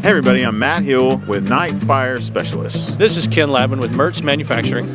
Hey everybody, I'm Matt Hill with Knight Fire Specialists. This is Ken Lavin with Mertz Manufacturing.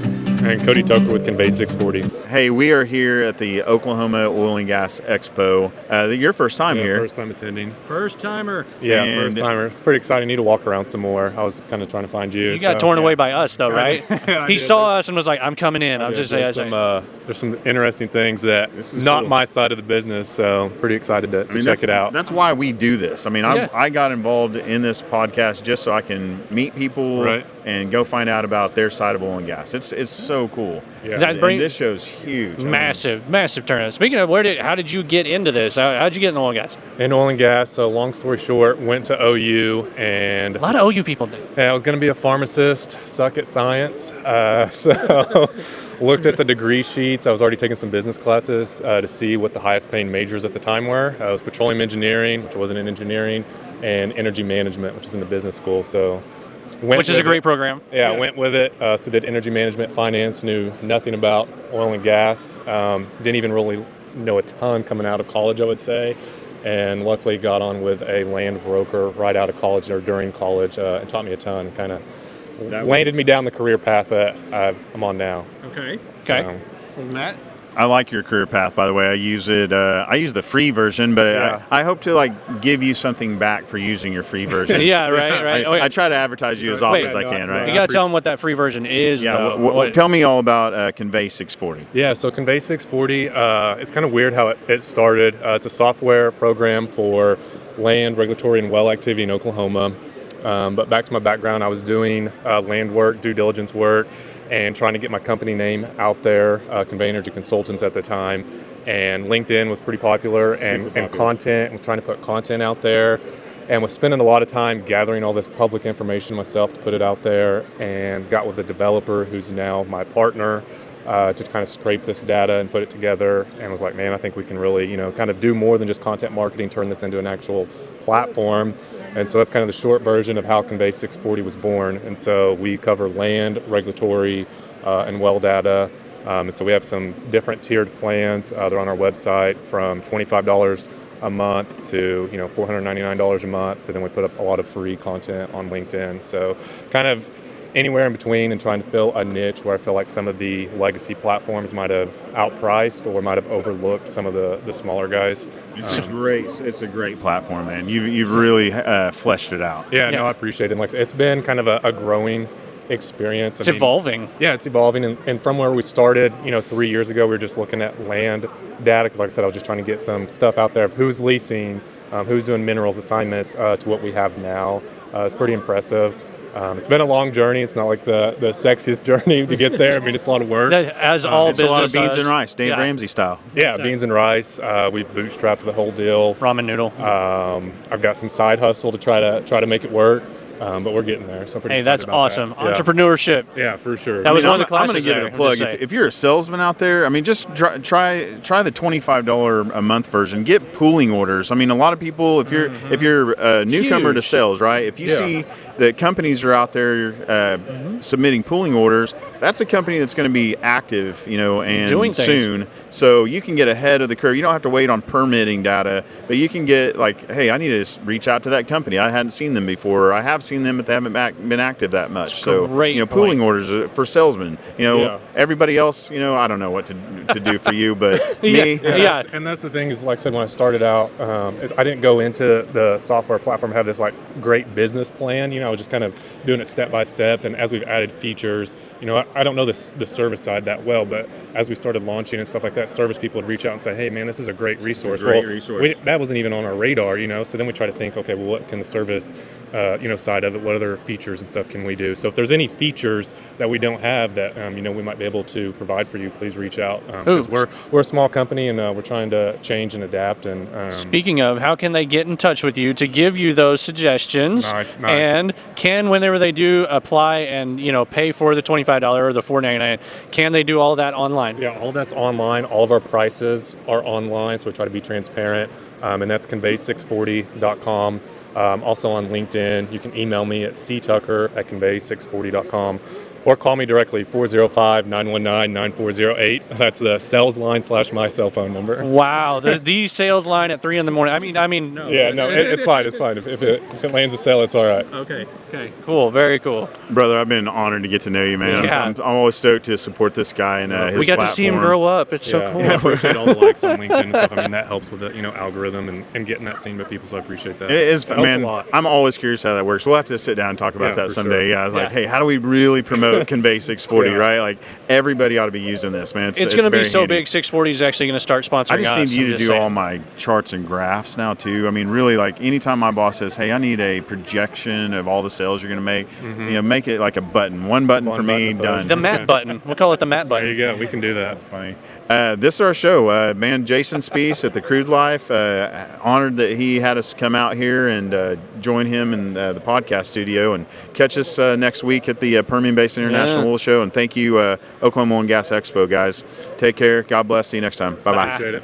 And Cody Tucker with Convey640. Hey, we are here at the Oklahoma Oil and Gas Expo. Your first time here. First time attending. First timer. Yeah, first timer. It's pretty exciting. I need to walk around some more. I was kind of trying to find you. You got torn away by us though, right? He saw us and was like, I'm coming in. I'm just saying. There's some interesting things that not cool. My side of the business, so pretty excited to check it out. That's why we do this. I mean, I got involved in this podcast just so I can meet people and go find out about their side of oil and gas. It's so cool. Yeah. And this show's huge. Massive turnout. Speaking of, how did you get into this? How'd you get in oil and gas? In oil and gas, so long story short, went to OU and... A lot of OU people did. Yeah, I was going to be a pharmacist, suck at science. So looked at the degree sheets. I was already taking some business classes to see what the highest paying majors at the time were. It was petroleum engineering, which wasn't in engineering, and energy management, which is in the business school. So... Which is a great program. Yeah, I went with it. So did energy management, finance, knew nothing about oil and gas. Didn't even really know a ton coming out of college, I would say. And luckily got on with a land broker right out of college or during college and taught me a ton. Kind of landed me down the career path that I'm on now. Okay. So, Matt? I like your career path, by the way. I use it. I use the free version, but I hope to give you something back for using your free version. Yeah, right. I try to advertise you as often as I can, right? You got to tell them what that free version is. Yeah. Tell me all about Convey640. Yeah. So Convey640. It's kind of weird how it started. It's a software program for land regulatory and well activity in Oklahoma. But back to my background, I was doing land work, due diligence work, and trying to get my company name out there, Convey Energy Consultants at the time. And LinkedIn was pretty popular, and content, and trying to put content out there. And was spending a lot of time gathering all this public information myself to put it out there, and got with a developer who's now my partner to kind of scrape this data and put it together, and was like, man, I think we can really, kind of do more than just content marketing, turn this into an actual platform. And so that's kind of the short version of how Convey640 was born. And so we cover land, regulatory, and well data. And so we have some different tiered plans. They're on our website from $25 a month to $499 a month. So then we put up a lot of free content on LinkedIn. So kind of anywhere in between, and trying to fill a niche where I feel like some of the legacy platforms might have outpriced or might have overlooked some of the smaller guys. It's a great platform, man. You've really fleshed it out. Yeah, no, I appreciate it. It's been kind of a growing experience. It's evolving. Yeah, it's evolving. And from where we started, 3 years ago, we were just looking at land data, because like I said, I was just trying to get some stuff out there of who's leasing, who's doing minerals assignments to what we have now. It's pretty impressive. It's been a long journey. It's not like the sexiest journey to get there. I mean, it's a lot of work. As all it's business a lot of beans does. and rice, Dave Ramsey style. Yeah, beans and rice. We've bootstrapped the whole deal. Ramen noodle. I've got some side hustle to try to make it work. But we're getting there, so I'm pretty excited that's awesome. That. Entrepreneurship. Yeah, for sure. That was one of the I'm classes. going to give it a plug. If you're a salesman out there, I mean, just try the $25 a month version. Get pooling orders. I mean, a lot of people, if you're a newcomer to sales, right? If you see that companies are out there submitting pooling orders, that's a company that's going to be active, and doing soon. So you can get ahead of the curve. You don't have to wait on permitting data, but you can get hey, I need to reach out to that company. I hadn't seen them before. I have seen them, but they haven't been active that much. So pooling orders for salesmen. Everybody else, I don't know what to do for you, but me. Yeah. And that's the thing is, like I said, when I started out, is I didn't go into the software platform have this great business plan. I was just kind of doing it step by step. And as we've added features, I don't know the service side that well, but as we started launching and stuff like that, service people would reach out and say, hey, man, this is a great resource. That wasn't even on our radar, so then we try to think, okay, well, what can the service side of it, what other features and stuff can we do? So if there's any features that we don't have that we might be able to provide for you, please reach out, because we're a small company, and we're trying to change and adapt. And speaking of, how can they get in touch with you to give you those suggestions? Nice. And whenever they do apply and pay for the $25 or the $4.99, can they do all that online? Yeah, all that's online. All of our prices are online, so we try to be transparent, and that's convey640.com. Also on LinkedIn, you can email me at ctucker@convey640.com. or call me directly, 405-919-9408. That's the sales line / my cell phone number. Wow, the sales line at 3 in the morning. I mean, no. Yeah, no, it's fine. It's fine. If it lands a sale, it's all right. Okay, cool, very cool. Brother, I've been honored to get to know you, man. Yeah. I'm always stoked to support this guy and his We got platform. to see him grow up. It's so cool. I appreciate all the likes on LinkedIn and stuff. I mean, that helps with the algorithm and getting that seen by people. So I appreciate that. It is, helps man. a lot. I'm always curious how that works. We'll have to sit down and talk about that for someday. sure. Yeah, I was like, hey, how do we really promote Convey640, right? Like everybody ought to be using this, man. It's going to be very so handy. big. 640 is actually going to start sponsoring us. I just need you I'm to just do saying. all my charts and graphs now too. I mean, really, like anytime my boss says, "Hey, I need a projection of all the sales you're going to make," make it like a button. One button for me, done. The Matt button. We'll call it the Matt button. There you go. We can do that. That's funny. This is our show, man. Jason Spiess at the Crude Life. Honored that he had us come out here and join him in the podcast studio, and catch us next week at the Permian Basin International Oil Show. And thank you, Oklahoma Oil and Gas Expo, guys. Take care. God bless. See you next time. Bye bye. Appreciate it.